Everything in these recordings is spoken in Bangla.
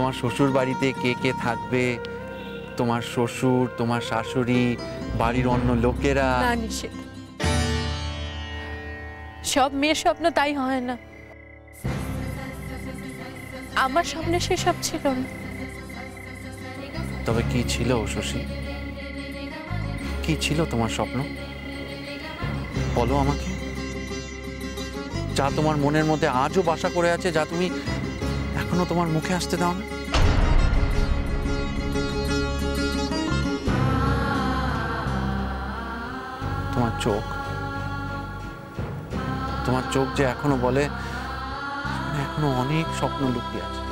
তোমার শ্বশুর বাড়িতে কে কে থাকবে, তোমার শ্বশুর, তোমার শাশুড়ি, বাড়ির অন্য লোকেরা। না নিশিত, সব মেয়ের স্বপ্ন তাই হয় না। আমার স্বপ্নে সেসব ছিল না। তবে কি ছিল শশী? কি ছিল তোমার স্বপ্ন? বলো আমাকে। যা তোমার মনের মধ্যে আজও বাসা করে আছে, যা তুমি এখনো তোমার মুখে আসতে দাও না। তোমার চোখ, তোমার চোখ যে এখনো বলে এখনো অনেক স্বপ্ন লুকিয়ে আছে।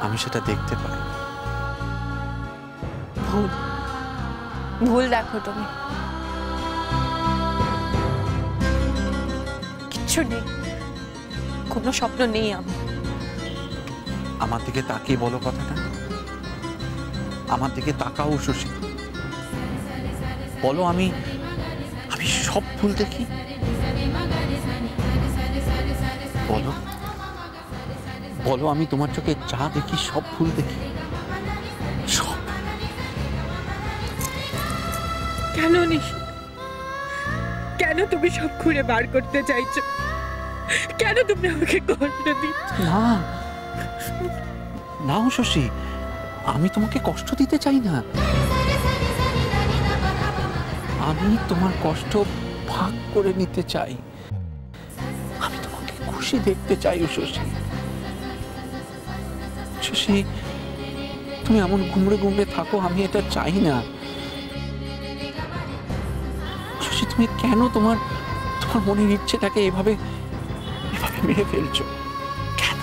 আমি সেটা দেখতে পাই। ভুল ভুল দেখো তুমি। কিচ্ছু নেই, কোনো স্বপ্ন নেই আমার। আমার দিকে তাকিয়ে বলো কথাটা। আমার দিকে তাকাও শশী। বলো আমি সব ভুল দেখি। বলো বলো আমি তোমার চোখে যা দেখি সব ভুল দেখি, সব। কেন নিশি, কেন তুমি সব খুঁড়ে বার করতে চাইছো? কেন তুমি আমাকে কষ্ট দিচ্ছ? না না শশী, আমি তোমাকে কষ্ট দিতে চাই না। আমি তোমার কষ্ট ভাগ করে নিতে চাই। আমি তোমাকে খুশি দেখতে চাই শশী। শশী, তুমি এমন ঘুমড়ে ঘুমড়ে থাকো, আমি এটা চাই না। শশী, তুমি কেন তোমার মনের ইচ্ছেটাকে এভাবে মেরে ফেলছো? কেন?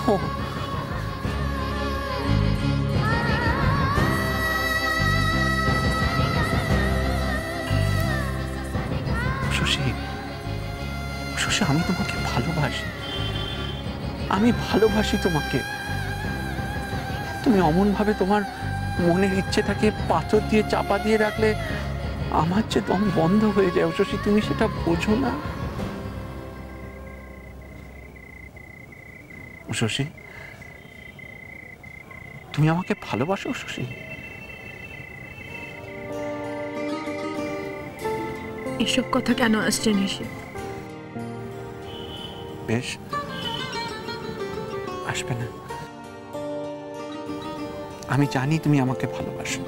শশী, শশী, আমি তোমাকে ভালোবাসি। আমি ভালোবাসি তোমাকে। তুমি অমন ভাবে তোমার মনের ইচ্ছেটাকে পাথর দিয়ে চাপা দিয়ে রাখলে আমার যে দম বন্ধ হয়ে যায় শশী, তুমি সেটা বোঝো না। শশী, তুমি আমাকে ভালোবাসো শশী? এসব কথা কেন আসছে নিশি? বেশ, আসবে না। আমি জানি তুমি আমাকে ভালোবাসো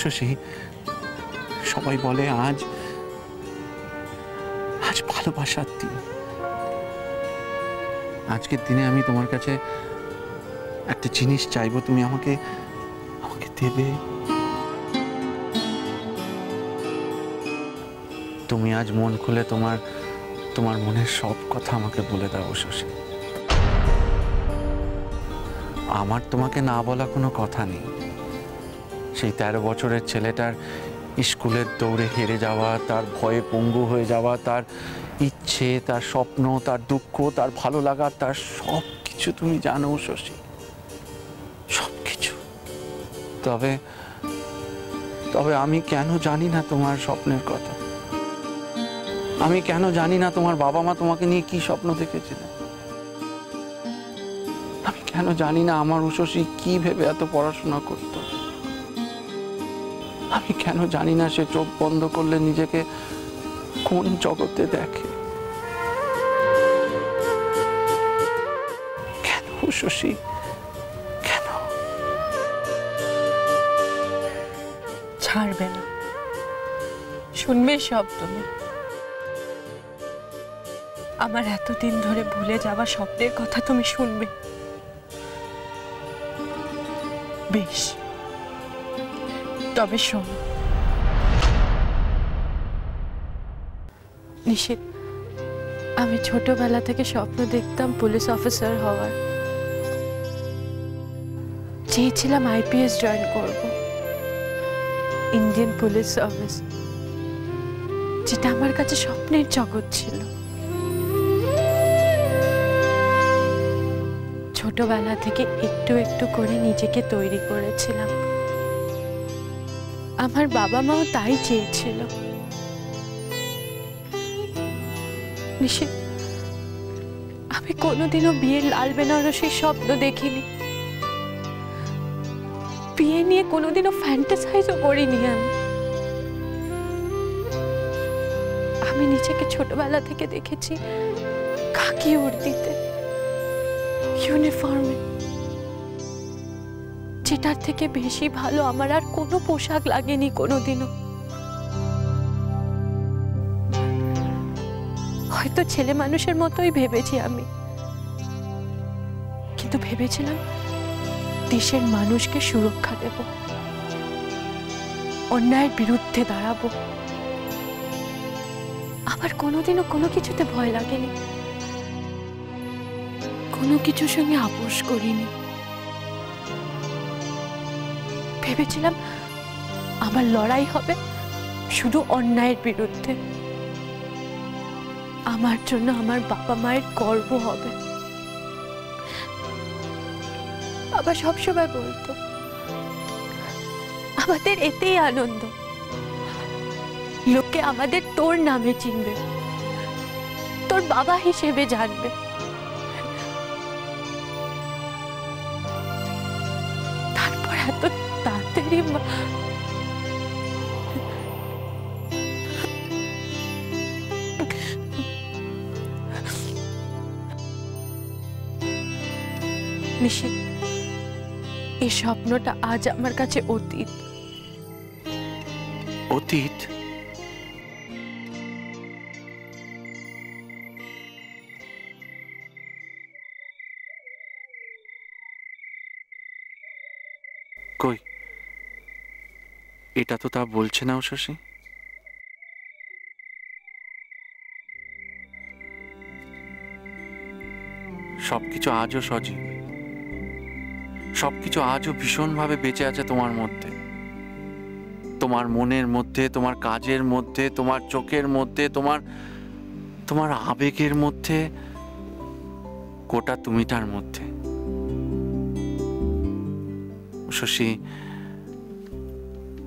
শশী। সবাই বলে আজ ভালোবাসার দিন। আজকের দিনে আমি তোমার কাছে একটা জিনিস চাইবো, তুমি আমাকে দেবে। তুমি আজ মন খুলে তোমার মনের সব কথা আমাকে বলে দাও শশী। আমার তোমাকে না বলা কোনো কথা নেই। সেই 13 বছরের ছেলেটার স্কুলের দৌড়ে হেরে যাওয়া, তার ভয়ে পঙ্গু হয়ে যাওয়া, তার ইচ্ছে, তার স্বপ্ন, তার দুঃখ, তার ভালো লাগা, তার সব কিছু তুমি জানো শশী, সব কিছু। তবে আমি কেন জানি না তোমার স্বপ্নের কথা? আমি কেন জানি না তোমার বাবা মা তোমাকে নিয়ে কি স্বপ্ন দেখেছিলেন? আমি কেন জানি না আমার শশী কি ভেবে এত পড়াশোনা করত? আমি কেন জানি না সে চোখ বন্ধ করলে নিজেকে কোন জগতে দেখে? কেন শশী, কেন? ছাড়বে না, শুনবে সব তুমি। আমার এতদিন ধরে ভুলে যাওয়া স্বপ্নের কথা তুমি শুনবে। বেশ, তবে শোন নিশিত, আমি ছোটবেলা থেকে স্বপ্ন দেখতাম পুলিশ অফিসার হওয়ার। চেয়েছিলাম IPS জয়েন করব, ইন্ডিয়ান পুলিশ সার্ভিস, যেটা আমার কাছে স্বপ্নের জগৎ ছিল। ছোটবেলা থেকে একটু একটু করে নিজেকে তৈরি করেছিলাম। আমার বাবা মাও তাই চেয়েছিল। নিশিত, আমি কোনোদিনও বিয়ের লাল বেনারসির স্বপ্ন দেখিনি, বিয়ে নিয়ে কোনোদিনও ফ্যান্টাসাইজও করিনি। আমি নিজেকে ছোটবেলা থেকে দেখেছি খাকি উর্দিতে, ইউনিফর্মে। যেটার থেকে বেশি ভালো আমার আর কোনো পোশাক লাগেনি কোনোদিনও। হয়তো ছেলে মানুষের মতোই ভেবেছি আমি, কিন্তু ভেবেছিলাম দেশের মানুষকে সুরক্ষা দেব, অন্যায়ের বিরুদ্ধে দাঁড়াবো। আমার কোনোদিনও কোনো কিছুতে ভয় লাগেনি, কোনো কিছুর সঙ্গে আপোষ করিনি। ভেবেছিলাম আমার লড়াই হবে শুধু অন্যায়ের বিরুদ্ধে, আমার জন্য আমার বাবা মায়ের গর্ব হবে। বাবা সবসময় বলতো আমাদের এতেই আনন্দ, লোকে আমাদের তোর নামে চিনবে, তোর বাবা হিসেবে জানবে। তারপর এত তাড়াতাড়ি নিশিত, এই স্বপ্নটা আজ আমার কাছে অতীত। অতীত? কই, এটা তো তা বলছে না শশী। সবকিছু আজও সজীব, সবকিছু আজও ভীষণভাবে বেঁচে আছে তোমার মধ্যে, তোমার মনের মধ্যে, তোমার কাজের মধ্যে, তোমার চোখের মধ্যে, তোমার আবেগের মধ্যে, গোটা তুমিটার মধ্যে। শশী,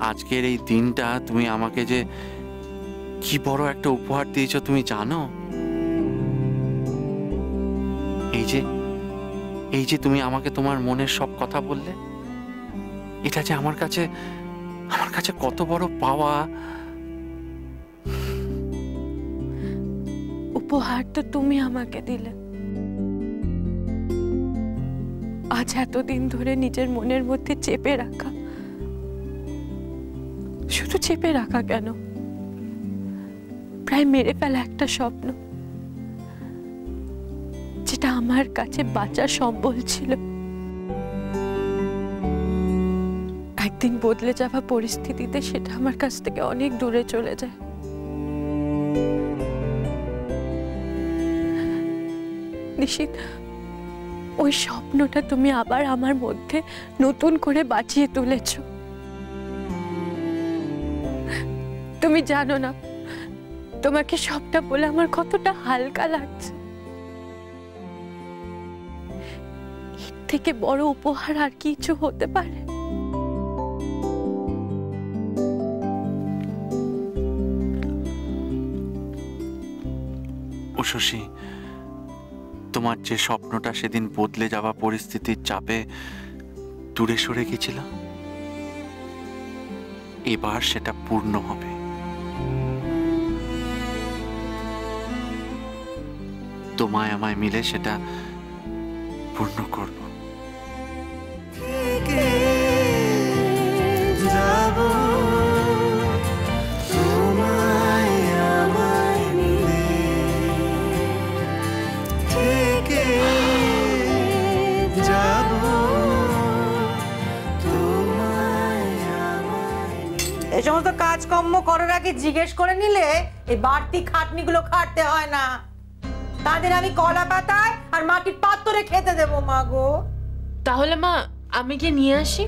আজকের এই দিনটা তুমি আমাকে যে কি বড় একটা উপহার দিয়েছো তুমি জানো? এই যে তুমি আমাকে তোমার মনের সব কথা বললে, এটা যে আমার কাছে কত বড় পাওয়া। উপহার তো তুমি আমাকে দিলে। আজ এতদিন ধরে নিজের মনের মধ্যে চেপে রাখা, শুধু চেপে রাখা কেন, প্রায় মেরে ফেলা একটা স্বপ্ন, যেটা আমার কাছে বাঁচার সম্বল ছিল, একদিন বদলে যাওয়া পরিস্থিতিতে সেটা আমার কাছ থেকে অনেক দূরে চলে যায়। নিশিত, ওই স্বপ্নটা তুমি আবার আমার মধ্যে নতুন করে বাঁচিয়ে তুলেছ। তুমি জানো না তোমাকে সবটা বলে আমার কতটা হালকা লাগছে। এর থেকে বড় উপহার আর কিছু হতে পারে? ও শশী, তোমার যে স্বপ্নটা সেদিন বদলে যাওয়া পরিস্থিতির চাপে দূরে সরে গেছিল, এবার সেটা পূর্ণ হবে। তোমায় আমায় মিলে সেটা পূর্ণ করব। এই সমস্ত কাজকর্ম করার আগে জিজ্ঞেস করে নিলে এই বাড়তি খাটনিগুলো খাটতে হয় না। তাদের আমি কলা পাতায় আর মাটির পাত্রে খেতে দেবো মা গো। তাহলে মা আমি গিয়ে নিয়ে আসি?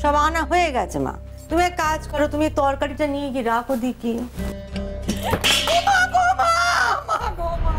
সব আনা হয়ে গেছে মা, তুমি এক কাজ করো, তুমি তরকারিটা নিয়ে গিয়ে রাখো দেখি। মা গো মা, মা গো মা।